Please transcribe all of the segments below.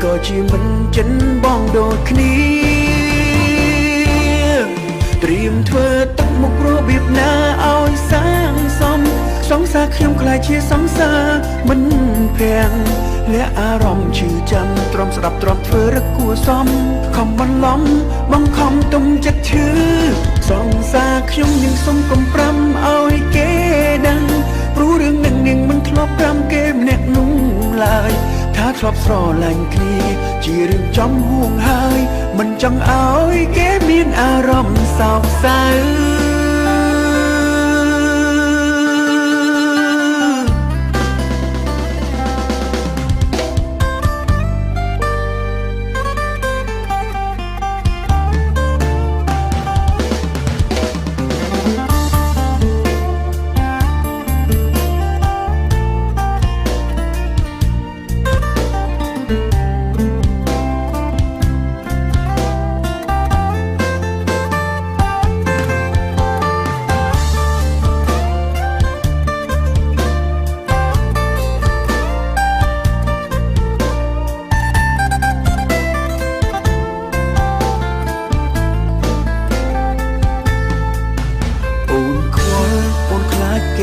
ก็จีมันចិនបងដូចគ្នាเตรียมធ្វើទឹកមុខរបៀបណាឲ្យសាងសមសង្សារខ្ញុំខ្លាចជាសង្សារមិនភាំងលាក់អារម្មណ៍ឈឺចាំទ្រាំស្ដាប់ទ្រាំធ្វើរកគួសមខំបន្លំបងខំទុំចិត្តឈឺសង្សារខ្ញុំនឹងសុំកុំប្រាំឲ្យគេដឹងព្រោះរឿងនឹងនាងមិនធ្លាប់ប្រាំគេម្នាក់នោះឡើយថាធ្លាប់ស្រឡាញ់គ្នាជារឿងចំហួងហើយមិនចង់ឲ្យគេមានអារម្មណ៍សោកសៅ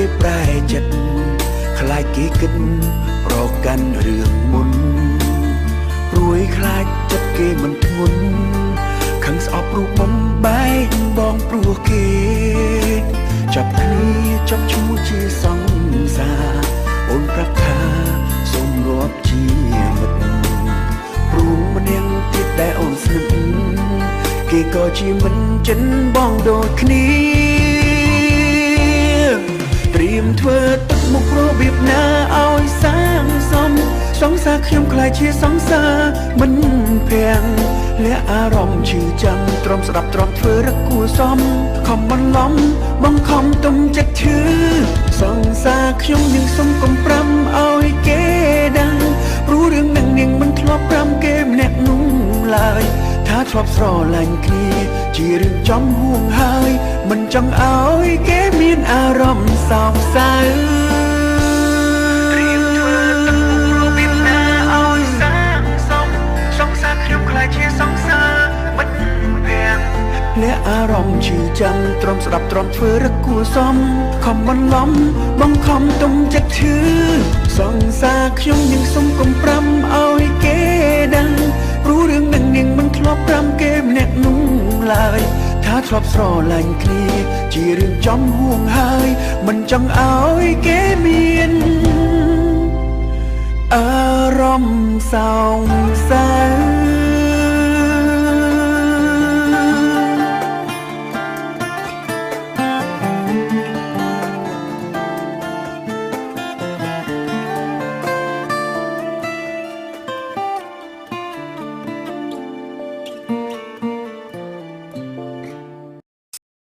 គេប្រែចិត្តខ្លាចគេគិតប្រកាន់រឿងមុនព្រួយខ្លាចចិត្តគេមិនធ្ងន់ខឹងស្អប់រូបបំបែកបងព្រោះគេចាប់គ្នាចាប់ឈ្មោះជាសង្សារអូនប្រាប់ថាសូមរាប់ជាមិត្តព្រោះម្នាក់ទៀតដែលអូនស្និទ្ធគេក៏ជាមិនចិនបងដូចគ្នាเตรียมធ្វើទឹកមុខរបៀបណាឲ្យសាងសមសង្សារខ្ញុំខ្លាចជាសង្សារមិនភាំងលាក់អារម្មណ៍ឈឺចាំទ្រាំស្ដាប់ទ្រាំធ្វើរកគួសមខំបន្លំបងខំទុំចិត្តឈឺសង្សារខ្ញុំនឹងសុំកុំប្រាំឲ្យគេដឹងព្រោះរឿងនឹងនាងមិនធ្លាប់ប្រាំគេម្នាក់នោះឡើយថាធ្លាប់ស្រឡាញ់គ្នាជារឿងចំហួងហើយមិនចង់ឲ្យគេមានអារម្មណ៍សោកសៅត្រៀមធ្វើទឹកមុខរបៀបណាឲ្យសាងសមសង្សារខ្ញុំខ្លាចជាសង្សារមិនភាំងលាក់អារម្មណ៍ឈឺចាំទ្រាំស្ដាប់ទ្រាំធ្វើរកគួសមខំបន្លំបងខំទុំចិត្តឈឺសង្សារខ្ញុំនឹងសុំកុំប្រាំឲ្យគេដឹងព្រោះរឿងនឹងនាងមិនធ្លាប់ប្រាំគេម្នាក់នោះឡើយថាធ្លាប់ស្រឡាញ់គ្នាជារឿងចំហួងហើយមិនចង់ឲ្យគេមានអារម្មណ៍សោកសៅ